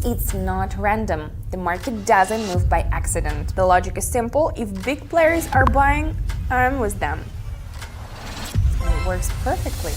it's not random. The market doesn't move by accident. The logic is simple. If big players are buying, I'm with them. And it works perfectly.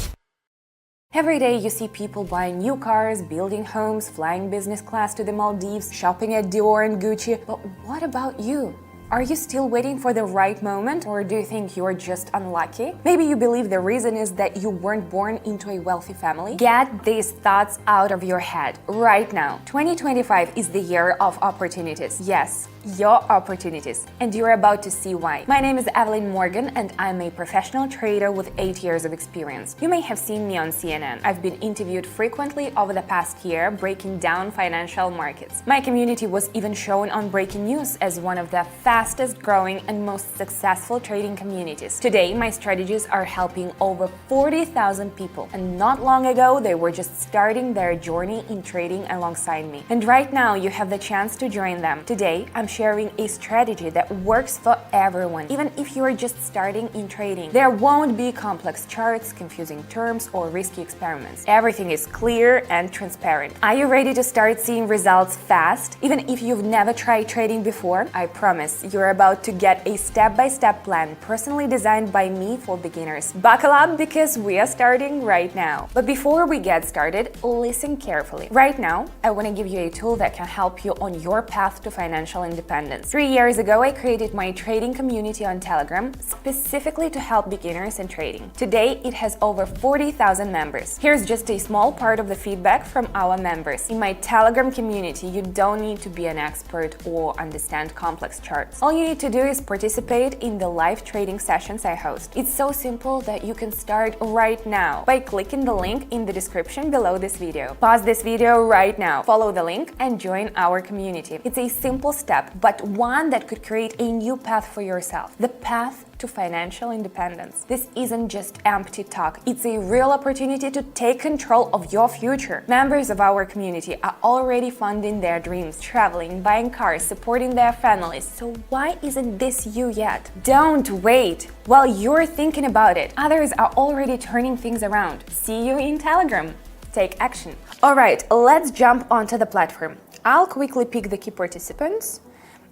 Every day you see people buying new cars, building homes, flying business class to the Maldives, shopping at Dior and Gucci. But what about you? Are you still waiting for the right moment, or do you think you're just unlucky? Maybe you believe the reason is that you weren't born into a wealthy family? Get these thoughts out of your head right now. 2025 is the year of opportunities. Yes, your opportunities. And you're about to see why. My name is Evelyn Morgan and I'm a professional trader with 8 years of experience. You may have seen me on CNN. I've been interviewed frequently over the past year breaking down financial markets. My community was even shown on Breaking News as one of the fastest growing and most successful trading communities. Today, my strategies are helping over 40,000 people. And not long ago, they were just starting their journey in trading alongside me. And right now, you have the chance to join them. Today, I'm sharing a strategy that works for everyone, even if you are just starting in trading. There won't be complex charts, confusing terms, or risky experiments. Everything is clear and transparent. Are you ready to start seeing results fast? Even if you've never tried trading before, I promise you're about to get a step-by-step plan personally designed by me for beginners. Buckle up because we are starting right now. But before we get started, listen carefully. Right now, I want to give you a tool that can help you on your path to financial independence. 3 years ago, I created my trading community on Telegram specifically to help beginners in trading. Today, it has over 40,000 members. Here's just a small part of the feedback from our members. In my Telegram community, you don't need to be an expert or understand complex charts. All you need to do is participate in the live trading sessions I host. It's so simple that you can start right now by clicking the link in the description below this video. Pause this video right now, follow the link, and join our community. It's a simple step, but one that could create a new path for yourself. The path to financial independence. This isn't just empty talk. It's a real opportunity to take control of your future. Members of our community are already funding their dreams, traveling, buying cars, supporting their families. So why isn't this you yet? Don't wait. While you're thinking about it, others are already turning things around. See you in Telegram. Take action. All right, let's jump onto the platform. I'll quickly pick the key participants.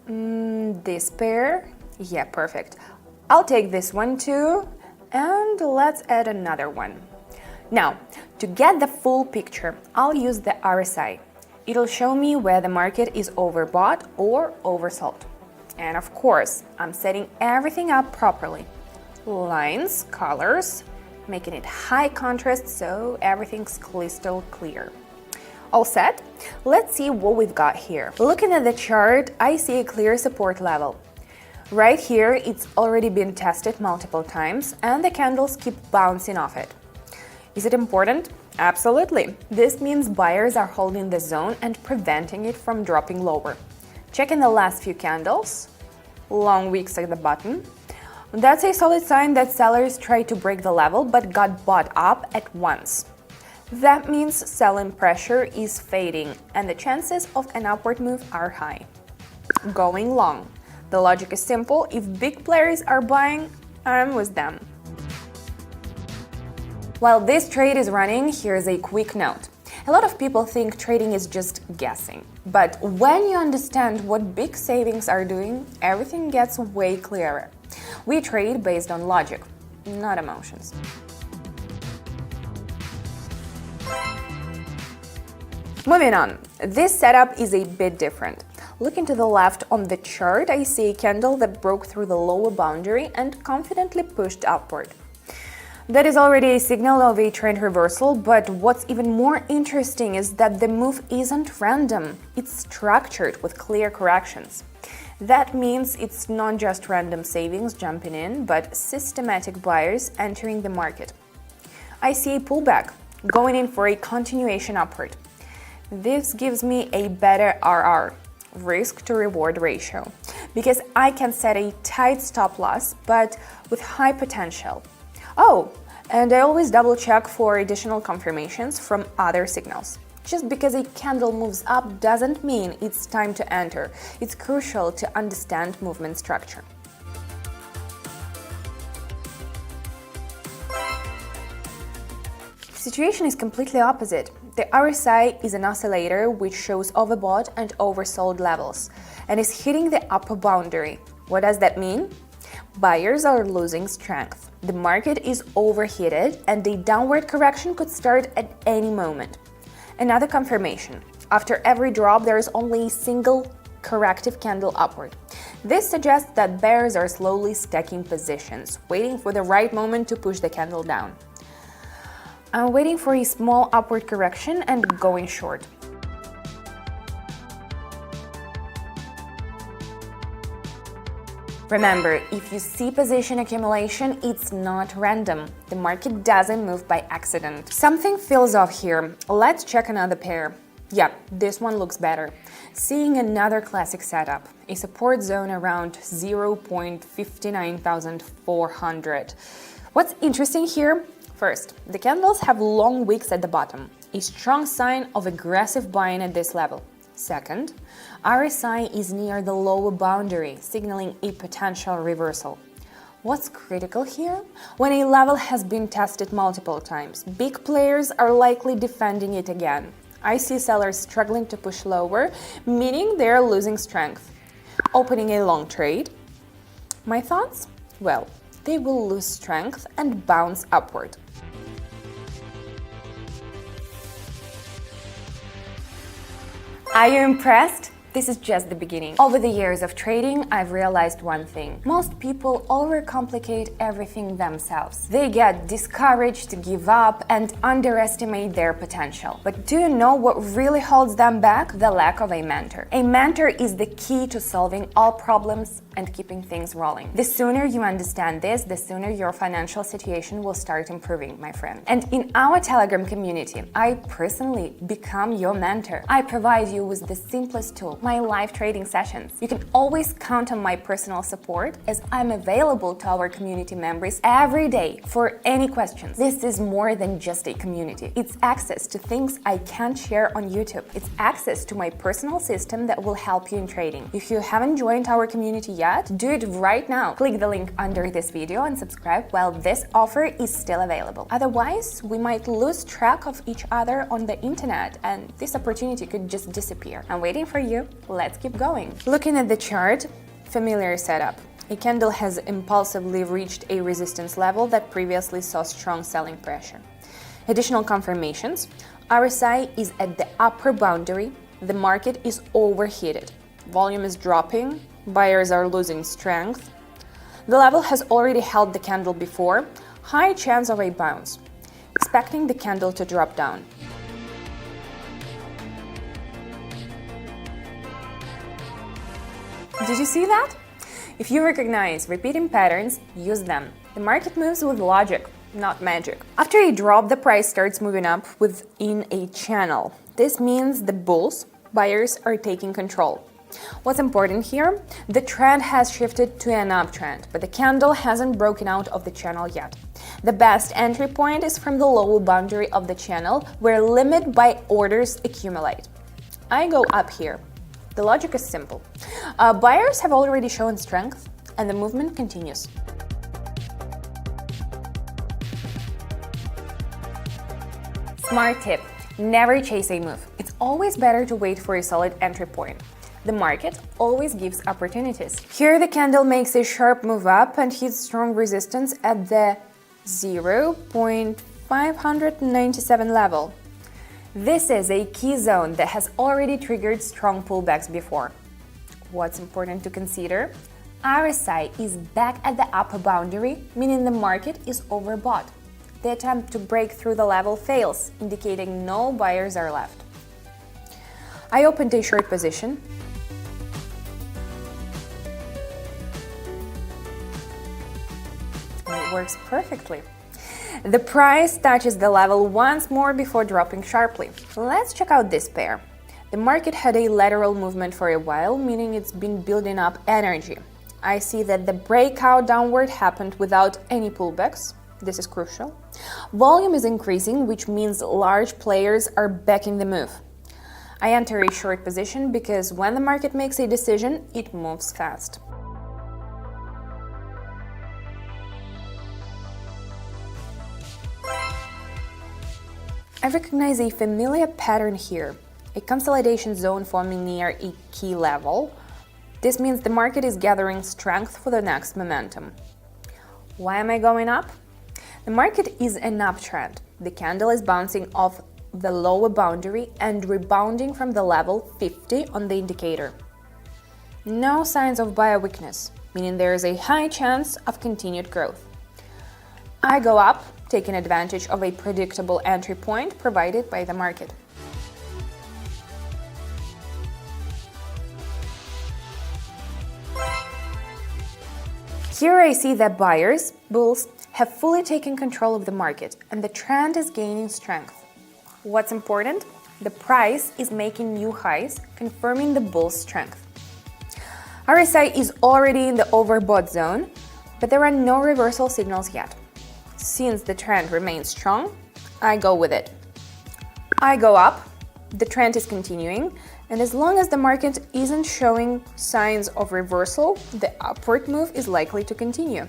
This pair. Yeah, perfect. I'll take this one too, and let's add another one. Now, to get the full picture, I'll use the RSI. It'll show me where the market is overbought or oversold. And of course, I'm setting everything up properly. Lines, colors, making it high contrast so everything's crystal clear. All set? Let's see what we've got here. Looking at the chart, I see a clear support level. Right here, it's already been tested multiple times, and the candles keep bouncing off it. Is it important? Absolutely. This means buyers are holding the zone and preventing it from dropping lower. Checking the last few candles, long wicks at the bottom. That's a solid sign that sellers tried to break the level but got bought up at once. That means selling pressure is fading and the chances of an upward move are high. Going long. The logic is simple. If big players are buying, I'm with them. While this trade is running, here's a quick note. A lot of people think trading is just guessing. But when you understand what big savings are doing, everything gets way clearer. We trade based on logic, not emotions. Moving on, this setup is a bit different. Looking to the left on the chart, I see a candle that broke through the lower boundary and confidently pushed upward. That is already a signal of a trend reversal, but what's even more interesting is that the move isn't random. It's structured with clear corrections. That means it's not just random savings jumping in, but systematic buyers entering the market. I see a pullback, going in for a continuation upward. This gives me a better RR, risk to reward ratio, because I can set a tight stop loss, but with high potential. Oh, and I always double check for additional confirmations from other signals. Just because a candle moves up doesn't mean it's time to enter. It's crucial to understand movement structure. The situation is completely opposite. The RSI is an oscillator which shows overbought and oversold levels and is hitting the upper boundary. What does that mean? Buyers are losing strength. The market is overheated and a downward correction could start at any moment. Another confirmation. After every drop, there is only a single corrective candle upward. This suggests that bears are slowly stacking positions, waiting for the right moment to push the candle down. I'm waiting for a small upward correction and going short. Remember, if you see position accumulation, it's not random. The market doesn't move by accident. Something feels off here. Let's check another pair. Yeah, this one looks better. Seeing another classic setup, a support zone around 0.59400. What's interesting here? First, the candles have long wicks at the bottom, a strong sign of aggressive buying at this level. Second, RSI is near the lower boundary, signaling a potential reversal. What's critical here? When a level has been tested multiple times, big players are likely defending it again. I see sellers struggling to push lower, meaning they're losing strength. Opening a long trade? My thoughts? Well, they will lose strength and bounce upward. Are you impressed? This is just the beginning. Over the years of trading, I've realized one thing. Most people overcomplicate everything themselves. They get discouraged, give up, and underestimate their potential. But do you know what really holds them back? The lack of a mentor. A mentor is the key to solving all problems and keeping things rolling. The sooner you understand this, the sooner your financial situation will start improving, my friend. And in our Telegram community, I personally become your mentor. I provide you with the simplest tool, my live trading sessions. You can always count on my personal support as I'm available to our community members every day for any questions. This is more than just a community. It's access to things I can't share on YouTube. It's access to my personal system that will help you in trading. If you haven't joined our community yet, do it right now. Click the link under this video and subscribe while this offer is still available. Otherwise, we might lose track of each other on the internet and this opportunity could just disappear. I'm waiting for you. Let's keep going. Looking at the chart, familiar setup. A candle has impulsively reached a resistance level that previously saw strong selling pressure. Additional confirmations. RSI is at the upper boundary. The market is overheated. Volume is dropping. Buyers are losing strength. The level has already held the candle before. High chance of a bounce. Expecting the candle to drop down. Did you see that? If you recognize repeating patterns, use them. The market moves with logic, not magic. After a drop, the price starts moving up within a channel. This means the bulls, buyers, are taking control. What's important here? The trend has shifted to an uptrend, but the candle hasn't broken out of the channel yet. The best entry point is from the lower boundary of the channel, where limit buy orders accumulate. I go up here. The logic is simple. Buyers have already shown strength, and the movement continues. Smart tip: never chase a move. It's always better to wait for a solid entry point. The market always gives opportunities. Here the candle makes a sharp move up and hits strong resistance at the 0.597 level. This is a key zone that has already triggered strong pullbacks before. What's important to consider? RSI is back at the upper boundary, meaning the market is overbought. The attempt to break through the level fails, indicating no buyers are left. I opened a short position. It works perfectly. The price touches the level once more before dropping sharply. Let's check out this pair. The market had a lateral movement for a while, meaning it's been building up energy. I see that the breakout downward happened without any pullbacks. This is crucial. Volume is increasing, which means large players are backing the move. I enter a short position because when the market makes a decision, it moves fast. I recognize a familiar pattern here, a consolidation zone forming near a key level. This means the market is gathering strength for the next momentum. Why am I going up? The market is an uptrend. The candle is bouncing off the lower boundary and rebounding from the level 50 on the indicator. No signs of buyer weakness, meaning there is a high chance of continued growth. I go up, taking advantage of a predictable entry point provided by the market. Here I see that buyers, bulls, have fully taken control of the market and the trend is gaining strength. What's important? The price is making new highs, confirming the bull's strength. RSI is already in the overbought zone, but there are no reversal signals yet. Since the trend remains strong, I go with it. I go up, the trend is continuing, and as long as the market isn't showing signs of reversal, the upward move is likely to continue.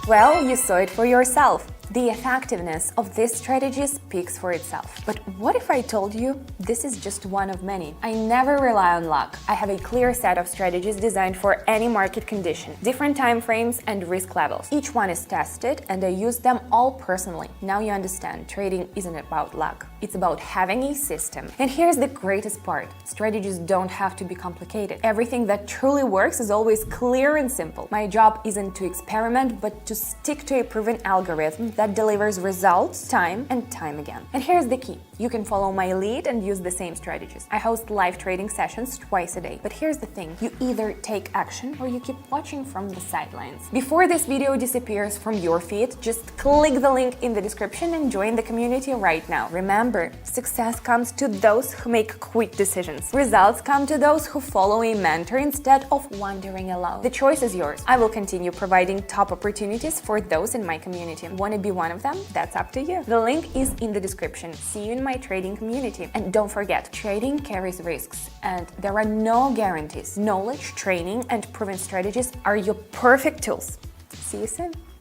Well, you saw it for yourself. The effectiveness of this strategy speaks for itself. But what if I told you this is just one of many? I never rely on luck. I have a clear set of strategies designed for any market condition, different time frames and risk levels. Each one is tested and I use them all personally. Now you understand, trading isn't about luck. It's about having a system. And here's the greatest part. Strategies don't have to be complicated. Everything that truly works is always clear and simple. My job isn't to experiment, but to stick to a proven algorithm that delivers results time and time again. And here's the key. You can follow my lead and use the same strategies. I host live trading sessions twice a day. But here's the thing. You either take action or you keep watching from the sidelines. Before this video disappears from your feed, just click the link in the description and join the community right now. Remember, success comes to those who make quick decisions. Results come to those who follow a mentor instead of wandering alone. The choice is yours. I will continue providing top opportunities for those in my community. Want to be one of them? That's up to you. The link is in the description. See you in my trading community. And don't forget, trading carries risks and there are no guarantees. Knowledge, training, and proven strategies are your perfect tools. See you soon.